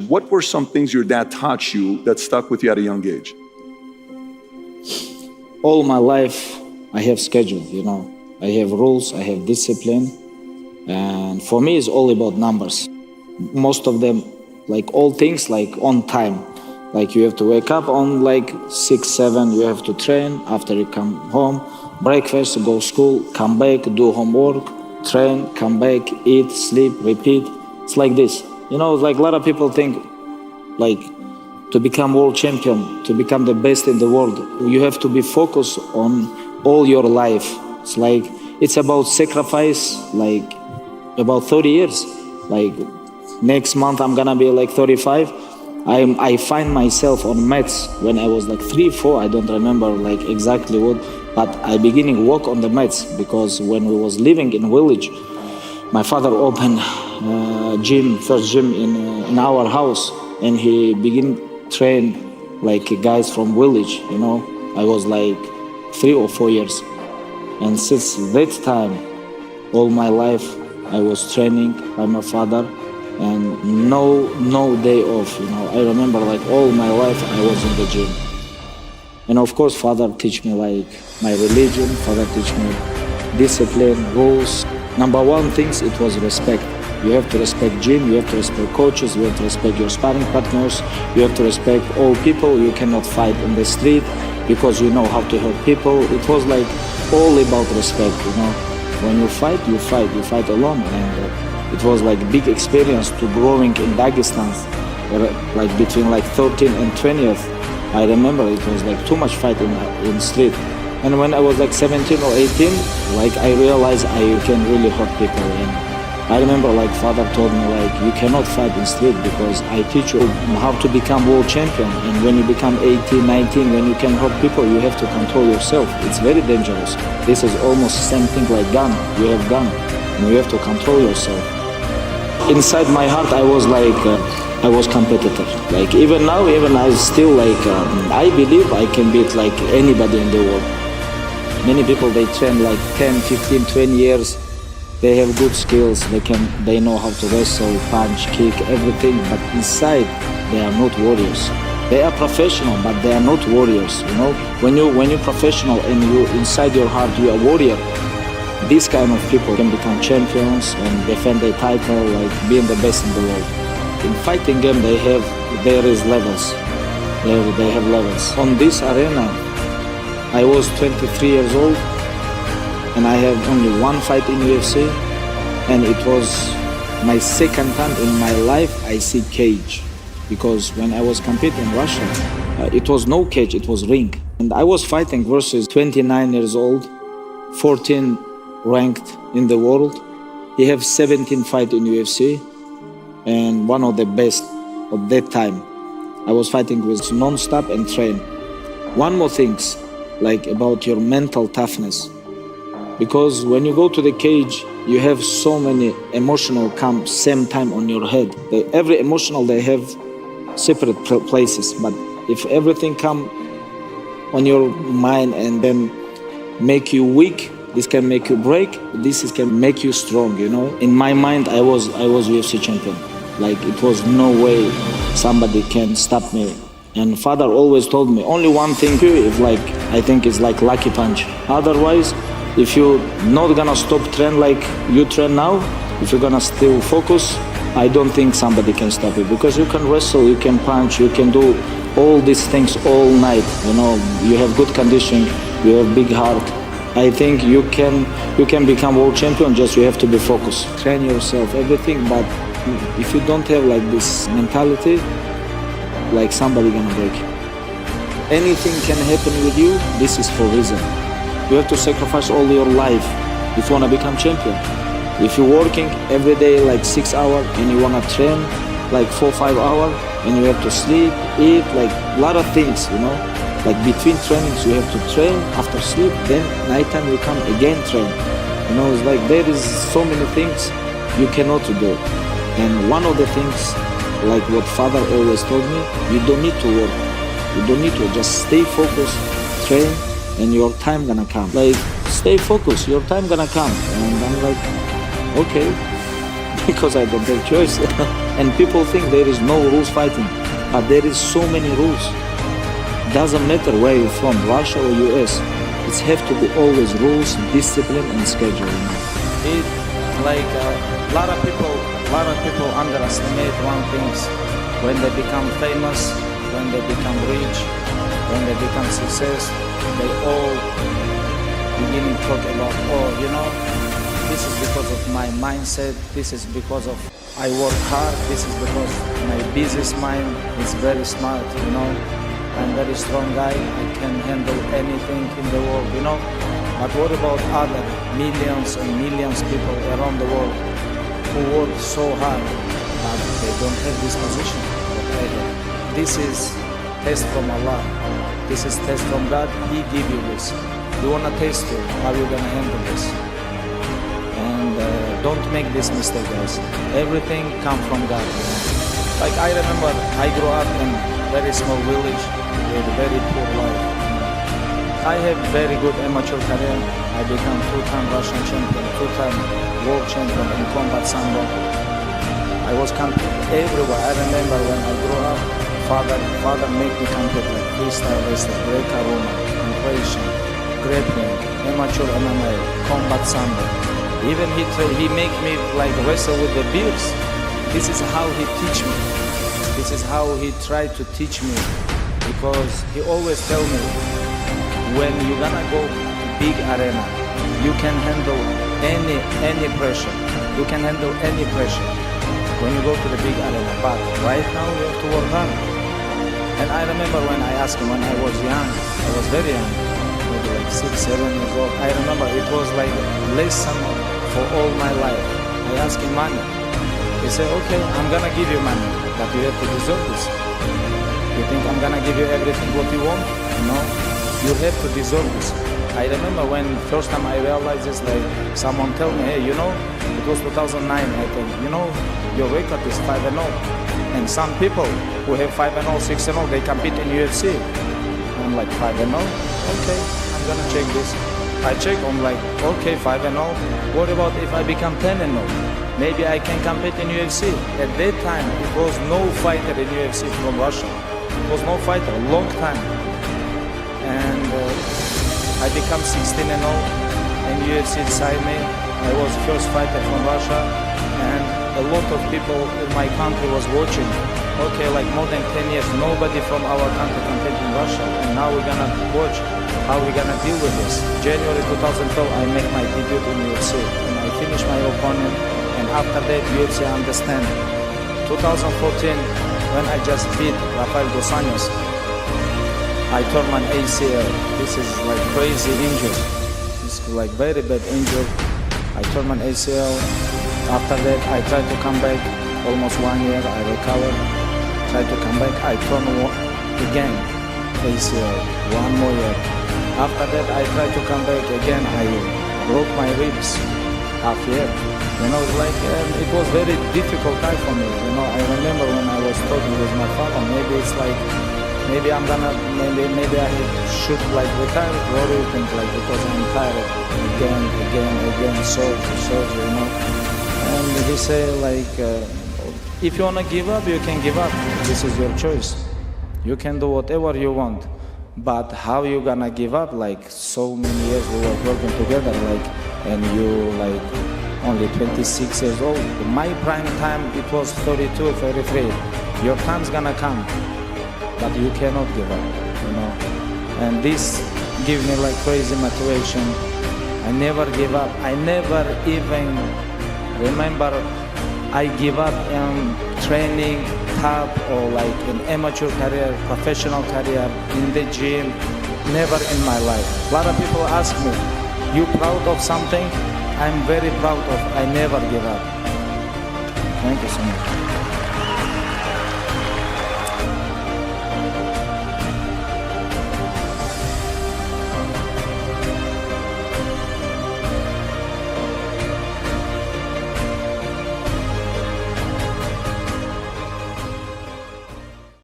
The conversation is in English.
What were some things your dad taught you that stuck with you at a young age? All my life, I have schedule, I have rules, I have discipline. And for me, it's all about numbers. Most of them, like all things, like on time. Like you have to wake up on like 6, 7, you have to train. After you come home, breakfast, go school, come back, do homework, train, come back, eat, sleep, repeat. It's like this. Like a lot of people think, like, to become world champion, to become the best in the world, you have to be focused on all your life. It's about sacrifice, like about 30 years. Like next month I'm gonna be like 35. I find myself on mats when I was like 3, 4, I don't remember like exactly what, but I beginning work on the mats because when we was living in village, my father opened first gym in our house, and he begin train like guys from village. I was like 3 or 4 years, and since that time, all my life I was training by my father, and no day off. I remember like all my life I was in the gym, and of course father teach me like my religion. Father teach me discipline, rules. Number one things, it was respect. You have to respect gym, you have to respect coaches, you have to respect your sparring partners, you have to respect all people. You cannot fight in the street because you know how to hurt people. It was like all about respect. When you fight alone. And it was like big experience to growing in Dagestan, like between like 13 and 20th. I remember it was like too much fight in street. And when I was like 17 or 18, like I realized I can really hurt people. And I remember like father told me like you cannot fight in street because I teach you how to become world champion. And when you become 18, 19, when you can hurt people, you have to control yourself. It's very dangerous. This is almost same thing like gun. You have gun and you have to control yourself. Inside my heart, I was like, I was competitor. Like even now, I still like, I believe I can beat like anybody in the world. Many people, they train like 10, 15, 20 years. They have good skills. They know how to wrestle, punch, kick, everything. But inside, they are not warriors. They are professional, but they are not warriors. When you're professional and you inside your heart you are warrior, these kind of people can become champions and defend their title, like being the best in the world. In fighting game, there is levels. They have levels. On this arena, I was 23 years old, and I have only one fight in UFC, and it was my second time in my life I see cage, because when I was competing in Russia, it was no cage, it was ring. And I was fighting versus 29 years old, 14 ranked in the world. He have 17 fights in UFC, and one of the best of that time. I was fighting with non-stop and train. One more things, like about your mental toughness. Because when you go to the cage, you have so many emotional come same time on your head. Every emotional, they have separate places. But if everything come on your mind and then make you weak, this can make you break. Can make you strong. In my mind, I was UFC champion. Like it was no way somebody can stop me. And father always told me only one thing, if like I think it's like lucky punch. Otherwise, if you're not gonna stop train like you train now, if you're gonna still focus, I don't think somebody can stop you, because you can wrestle, you can punch, you can do all these things all night. You have good condition, you have big heart. I think you can become world champion, just you have to be focused. Train yourself, everything, but if you don't have like this mentality, like somebody gonna break you. Anything can happen with you, this is for reason. You have to sacrifice all your life if you wanna become champion. If you're working every day like 6 hours and you wanna train like 4, 5 hours, and you have to sleep, eat, like a lot of things, Like between trainings you have to train, after sleep, then nighttime you come again train. It's like there is so many things you cannot do. And one of the things, like what father always told me, you don't need to work. You don't need to, just stay focused, train, and your time gonna come. Like stay focused, your time gonna come. And I'm like, okay. because I don't have choice. And people think there is no rules fighting, but there is so many rules. Doesn't matter where you're from, Russia or US. It have to be always rules, discipline, and schedule. It like a lot of people underestimate one things when they become famous, when they become rich, when they become success. They all beginning to talk about, oh, you know, this is because of my mindset. This is because of I work hard. This is because my business mind is very smart. You know, I'm very strong guy. I can handle anything in the world. You know. But what about other millions and millions of people around the world who work so hard, but they don't have this position that I have? This is test from Allah. This is test from God. He give you this. You wanna test it, how you gonna handle this? And don't make this mistake, guys. Everything come from God. You know? Like I remember, I grew up in a very small village with a very poor life. I have very good amateur career. I become two-time Russian champion, two-time world champion in combat sambo. I was competing everywhere. I remember when I grew up, father made me compete like freestyle wrestling, Greco-Roman, Croatian, grappling, amateur MMA, combat sambo. Even he make me like wrestle with the bears. This is how he teach me. This is how he tried to teach me, because he always tell me, when you're gonna go to big arena, you can handle any pressure. You can handle any pressure when you go to the big arena. But right now you have to work hard. And I remember when I asked him when I was young, I was very young, maybe like 6, 7 years old. I remember it was like lesson for all my life. I asked him money. He said, okay, I'm gonna give you money, but you have to deserve this. You think I'm gonna give you everything what you want? No. You have to deserve this. I remember when first time I realized this, like someone tell me, hey, you know, it was 2009, I think, you know, your record is 5-0. And some people who have 5-0, 6-0, they compete in UFC. I'm like 5-0, okay, I'm gonna check this. I check, I'm like, okay, 5-0. What about if I become 10-0? Maybe I can compete in UFC. At that time, it was no fighter in UFC from Russia. It was no fighter, a long time. And I become 16-0 and UFC decided me. I was first fighter from Russia, and a lot of people in my country was watching. Okay, like more than 10 years, nobody from our country competed in Russia, and now we're gonna watch how we're gonna deal with this. January 2012, I make my debut in UFC, and I finish my opponent, and after that, UFC understand. 2014, when I just beat Rafael Dos Anjos, I tore my ACL. This is like crazy injury. It's like very bad injury. I tore my ACL. After that, I tried to come back. Almost 1 year, I recovered. Tried to come back. I tore again ACL. 1 more year. After that, I tried to come back again. I broke my ribs half year. You know, like it was very difficult time for me. You know, I remember when I was talking with my father. Maybe it's like. Maybe I'm gonna, maybe I should like retire. What do you think? Like, because I'm tired again, surgery, you know. And he say like, if you wanna give up, you can give up. This is your choice. You can do whatever you want. But how you gonna give up? Like so many years we were working together, like, and you like only 26 years old. My prime time it was 32, 33. Your time's gonna come. But you cannot give up, you know. And this gives me like crazy motivation. I never give up. I never even remember I give up in training, top, or like in amateur career, professional career, in the gym. Never in my life. A lot of people ask me, you proud of something? I'm very proud of. I never give up. Thank you so much.